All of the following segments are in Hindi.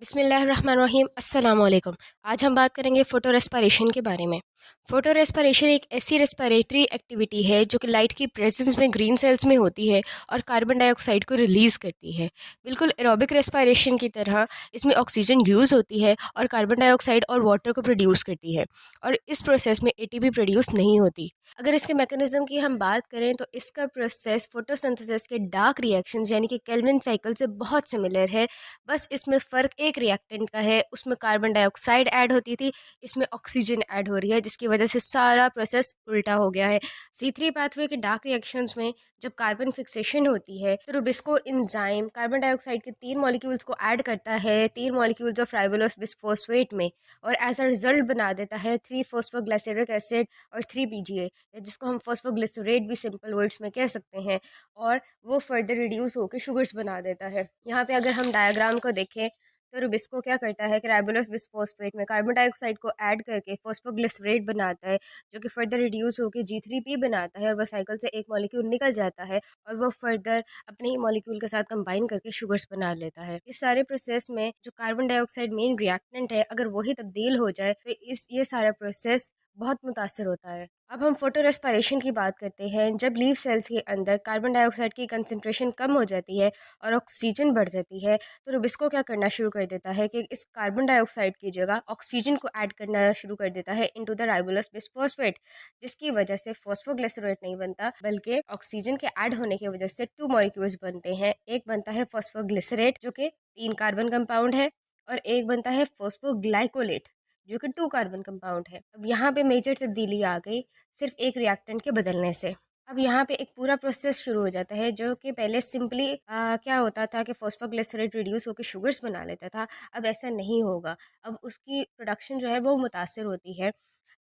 बिस्मिल्लाहिर्रहमानिर्रहीम अस्सलाम वालेकुम। आज हम बात करेंगे फ़ोटो रेस्पिरेशन के बारे में। फ़ोटो रेस्पिरेशन एक ऐसी रेस्पिरेटरी एक्टिविटी है जो कि लाइट की प्रेजेंस में ग्रीन सेल्स में होती है और कार्बन डाइऑक्साइड को रिलीज़ करती है। बिल्कुल एरोबिक रेस्पिरेशन की तरह इसमें ऑक्सीजन यूज़ होती है और कार्बन डाइऑक्साइड और वाटर को प्रोड्यूस करती है, और इस प्रोसेस में एटीपी प्रोड्यूस नहीं होती। अगर इसके मैकेनिज़्म की हम बात करें तो इसका प्रोसेस फ़ोटोसिंथेसिस के डार्क रिएक्शंस यानी कि केल्विन साइकिल से बहुत सिमिलर है। बस इसमें फ़र्क एक रिएक्टेंट का है, उसमें कार्बन डाइऑक्साइड ऐड होती थी, इसमें ऑक्सीजन ऐड हो रही है, जिसकी वजह से सारा प्रोसेस उल्टा हो गया है। C3 पाथवे के डार्क रिएक्शंस में जब कार्बन फिक्सेशन होती है तो रुबिस्को एंजाइम कार्बन डाइऑक्साइड के 3 मॉलिक्यूल्स को ऐड करता है 3 मॉलिक्यूल्स ऑफ राइबोलोस बिसफॉस्फेट में, और एज अ रिजल्ट बना देता है 3 फॉस्फोग्लिसरिक एसिड और 3 PGA, जिसको हम फॉस्फोग्लिसरेट भी सिंपल वर्ड्स में कह सकते हैं, और वो फर्दर रिड्यूस होकर शुगर्स बना देता है। यहाँ पे अगर हम डायग्राम को देखें तो रुबिस्को क्या करता है कि राइबोलोस बिसफॉस्फेट में कार्बन डाइऑक्साइड को ऐड करके फॉस्फोग्लिसरेट बनाता है, जो कि फर्दर रिड्यूस होकर G3P बनाता है, और वह साइकिल से एक मॉलिक्यूल निकल जाता है और वो फर्दर अपने ही मॉलिक्यूल के साथ कंबाइन करके शुगर्स बना लेता है। इस सारे प्रोसेस में जो कार्बन डाइऑक्साइड मेन रिएक्टेंट है, अगर वही तब्दील हो जाए तो ये सारा प्रोसेस बहुत मुतासर होता है। अब हम फोटो रेस्पिरेशन की बात करते हैं। जब लीव सेल्स के अंदर कार्बन डाइऑक्साइड की कंसंट्रेशन कम हो जाती है और ऑक्सीजन बढ़ जाती है, तो रुबिस्को क्या करना शुरू कर देता है कि इस कार्बन डाइऑक्साइड की जगह ऑक्सीजन को ऐड करना शुरू कर देता है इनटू द राइबोलोस बिसफॉस्फेट, जिसकी वजह से फॉस्फोग्लिसरेट नहीं बनता, बल्कि ऑक्सीजन के ऐड होने की वजह से 2 मॉलिक्यूल्स बनते हैं। एक बनता है फॉस्फोग्लिसरेट जो कि 3 कार्बन कंपाउंड है, और एक बनता है फॉस्फोग्लाइकोलेट जो कि 2 कार्बन कंपाउंड है। अब यहाँ पे मेजर तब्दीली आ गई सिर्फ एक रिएक्टेंट के बदलने से। अब यहाँ पे एक पूरा प्रोसेस शुरू हो जाता है, जो कि पहले सिंपली क्या होता था कि फॉस्फोग्लिसरेट रिड्यूस होकर शुगर्स बना लेता था। अब ऐसा नहीं होगा, अब उसकी प्रोडक्शन जो है वो मुतासर होती है।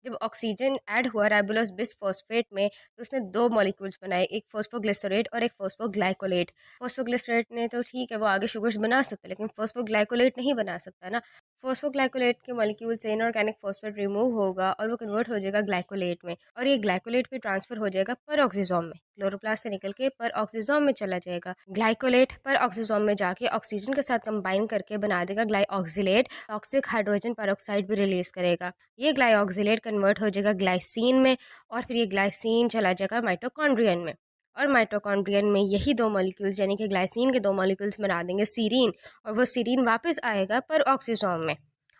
जब ऑक्सीजन ऐड हुआ राइबोलोस बिसफॉस्फेट में, तो उसने 2 मॉलिक्यूल्स बनाए, एक फॉस्फोग्लिसरेट और एक फॉस्फोग्लाइकोलेट। फॉस्फोग्लिसरेट ने तो ठीक है, वो आगे शुगर्स बना सकता है, लेकिन फॉस्फोग्लाइकोलेट नहीं बना सकता ना। फॉस्फोग्लाइकोलेट के मॉलिक्यूल से इनऑर्गेनिक फॉस्फेट रिमूव होगा और वो कन्वर्ट हो जाएगा ग्लाइकोलेट में, और ये ग्लाइकोलेट पे ट्रांसफर हो जाएगा पर ऑक्सीजोम में, क्लोरोप्लास्ट से निकल के पर ऑक्सीजोम में चला जाएगा। ग्लाइकोलेट पर ऑक्सीजोम में जाके ऑक्सीजन के साथ कंबाइन करके बना देगा ग्लाइऑक्सिलेट, टॉक्सिक हाइड्रोजन पेरोक्साइड भी रिलीज करेगा। ये ग्लाइऑक्सिलेट कन्वर्ट हो जाएगा ग्लाइसिन में, और फिर ये ग्लाइसिन चला जाएगा माइटोकॉन्ड्रियन में, और माइटोकॉन्ड्रियन में यही 2 मॉलिक्यूल्स यानी कि ग्लाइसिन के 2 मॉलिक्यूल्स बना देंगे सीरीन, और वो सीरीन वापस आएगा पर ऑक्सीजोम में,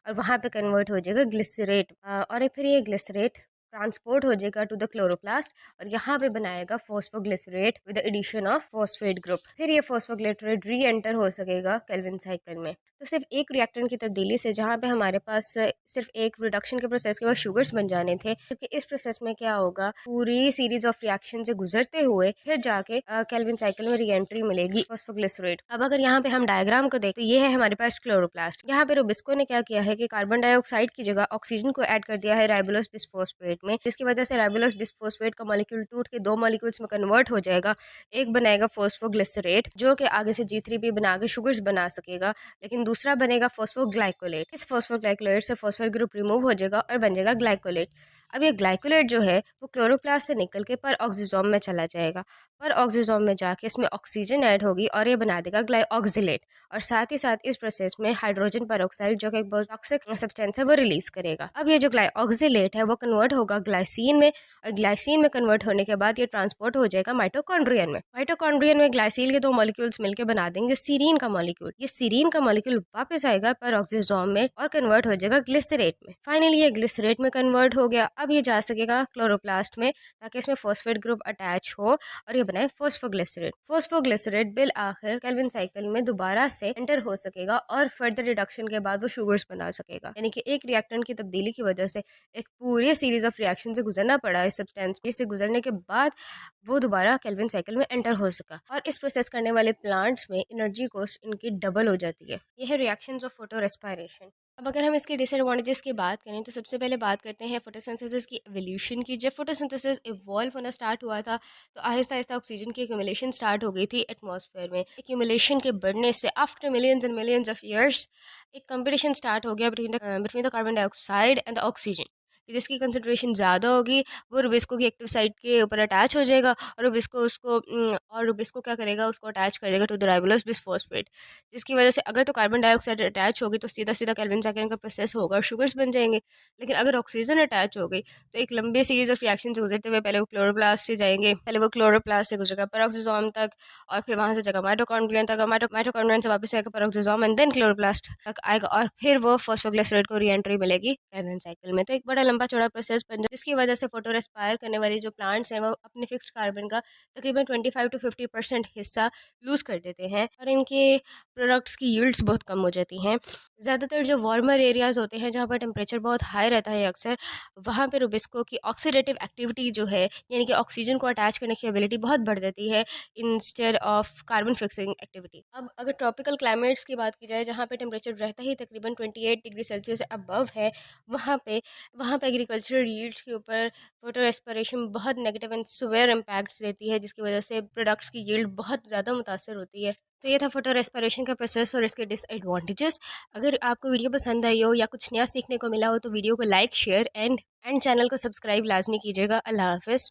और वहाँ पे कन्वर्ट हो जाएगा ग्लिसरेट, और फिर ये ग्लिसरेट ट्रांसपोर्ट हो जाएगा टू द क्लोरोप्लास्ट, और यहाँ पे बनाएगा phosphoglycerate with the addition of phosphate group. फिर ये फॉस्फोग्लिसरेट री एंटर हो सकेगा केल्विन साइकिल में। तो सिर्फ एक रिएक्टेंट की तब्दीली से जहाँ पे हमारे पास सिर्फ एक रिडक्शन के प्रोसेस के बाद शुगर्स बन जाने थे, क्योंकि इस प्रोसेस में क्या होगा, पूरी सीरीज ऑफ रिएक्शन से गुजरते हुए फिर जाके केल्विन साइकिल में री एंट्री मिलेगी फॉस्फोग्लिसरेट। अब अगर यहाँ पे हम डायग्राम को देखें, ये है हमारे पास क्लोरोप्लास्ट। यहाँ पे रुबिस्को ने क्या किया है कि कार्बन डाइऑक्साइड की जगह ऑक्सीजन को ऐड कर दिया है राइबोलोस बिसफॉस्फेट में, जिसकी वजह से राइबोलोस बिसफॉस्फेट का मॉलिक्यूल टूट के 2 मॉलिक्यूल्स में कन्वर्ट हो जाएगा। एक बनाएगा फॉस्फोग्लिसरेट जो कि आगे से G3P बना के शुगर्स बना सकेगा, लेकिन दूसरा बनेगा फॉस्फोग्लाइकोलेट। इस फॉस्फोग्लाइकोलेट से फॉस्फेट ग्रुप रिमूव हो जाएगा और बन जाएगा ग्लाइकोलेट। अब ये ग्लाइकोलेट जो है वो क्लोरोप्लास्ट से निकल के पर ऑक्सीजोम में चला जाएगा, पर ऑक्सीजोम में जाके इसमें ऑक्सीजन ऐड होगी और ये बना देगा ग्लाइऑक्सिलेट, और साथ ही साथ इस प्रोसेस में हाइड्रोजन पेरोक्साइड जो कि एक बहुत टॉक्सिक सब्सटेंस है वो रिलीज करेगा। अब ये जो ग्लाइऑक्सिलेट है वो कन्वर्ट होगा ग्लाइसिन में, और ग्लाइसिन में कन्वर्ट होने के बाद ये ट्रांसपोर्ट हो जाएगा माइटोकॉन्ड्रियन में। माइटोकॉन्ड्रियन में ग्लाइसिल के 2 मॉलिक्यूल्स मिलकर बना देंगे सीरीन का मॉलिक्यूल। ये सीरीन का मॉलिक्यूल वापस आएगा पर ऑक्सीजोम में और कन्वर्ट हो जाएगा ग्लिसरेट में। फाइनली ये ग्लिसरेट में कन्वर्ट हो गया। अब ये जा सकेगा क्लोरोप्लास्ट में, ताकि इसमें फॉस्फेट ग्रुप अटैच हो और ये बनाए फॉस्फोग्लिसरेट। फॉस्फोग्लिसरेट बिल आखिर केल्विन साइकिल में दोबारा से एंटर हो सकेगा और फर्दर रिडक्शन के बाद वो शुगर्स बना सकेगा। यानी कि एक रिएक्टेंट की तब्दीली की वजह से एक पूरी सीरीज ऑफ रिएक्शन से गुजरना पड़ा इस सब्सटेंस से गुजरने के बाद वो दोबारा केल्विन साइकिल में एंटर हो सका, और इस प्रोसेस करने वाले प्लांट्स में एनर्जी कॉस्ट इनकी डबल हो जाती है। ये है रिएक्शंस ऑफ फोटो रेस्पिरेशन। अब अगर हम इसके डिसएडवांटेजेस की बात करें तो सबसे पहले बात करते हैं फोटोसिंथेसिस की एवोल्यूशन की। जब फोटोसिंथेसिस इवॉल्व होना स्टार्ट हुआ था तो आहिस्ता आहिस्ता ऑक्सीजन की एक्यूमुलेशन स्टार्ट हो गई थी एटमॉस्फेयर में। एक्यूमुलेशन के बढ़ने से after millions and millions of years एक कंपटीशन स्टार्ट हो गया between the carbon dioxide and the oxygen, कि जिसकी कंसंट्रेशन ज़्यादा होगी वो रुबिस्को की एक्टिव साइट के ऊपर अटैच हो जाएगा और रुबिस्को क्या करेगा, उसको अटैच कर देगा टू द राइबोलोस बिसफॉस्फेट, जिसकी वजह से अगर तो कार्बन डाइऑक्साइड अटैच होगी तो सीधा सीधा केल्विन सेकेंड का प्रोसेस होगा और शुगर्स बन जाएंगे। लेकिन अगर ऑक्सीजन अटैच हो गई तो एक लंबी सीरीज ऑफ रिएक्शन से गुजरते हुए पहले वो क्लोरोप्लास्ट से जाएंगे, पहले वो क्लोरोप्लास्ट से गुजरेगा पेरोक्सिसोम तक और फिर वहां से जाएगा माइटोकॉन्ड्रियन तक, माइटोकॉन्ड्रियन से वापस आएगा पेरोक्सिसोम एंड देन क्लोरोप्लास्ट तक आएगा और फिर वो फॉस्फोग्लिसराइड को री एंट्री मिलेगी कैल्विन साइकिल में। तो एक बड़ा लंबा चौड़ा प्रोसेस बन जाए जिसकी वजह से फोटो रेस्पायर करने वाली जो प्लांट्स हैं वो अपने फिक्स्ड कार्बन का तकरीबन 25 to 50% हिस्सा लूज कर देते हैं और इनके प्रोडक्ट्स की यील्ड्स बहुत कम हो जाती हैं। ज़्यादातर जो वार्मर एरियाज़ होते हैं जहाँ पर टेम्परेचर बहुत हाई रहता है अक्सर, वहाँ पे रुबिस्को की ऑक्सीडेटिव एक्टिविटी जो है यानी कि ऑक्सीजन को अटैच करने की एबिलिटी बहुत बढ़ जाती है instead of carbon fixing activity. अब अगर ट्रॉपिकल क्लाइमेट्स की बात की जाए जहाँ पे टेम्परेचर रहता ही तकरीबन 28 डिग्री सेल्सियस से अबव है, वहाँ पे वहाँ पे एग्रीकल्चरल यील्ड्स के ऊपर फोटो रेस्पिरेशन बहुत नेगेटिव एंड सुवेयर इम्पैक्ट्स देती है, जिसकी वजह से प्रोडक्ट्स की यील्ड बहुत ज़्यादा मुतासर होती है। तो ये था फोटो रेस्पिरेशन का प्रोसेस और इसके डिसएडवांटेजेस। अगर आपको वीडियो पसंद आई हो या कुछ नया सीखने को मिला हो तो वीडियो को लाइक शेयर एंड चैनल को सब्सक्राइब लाजमी कीजिएगा। अल्लाह हाफिज़।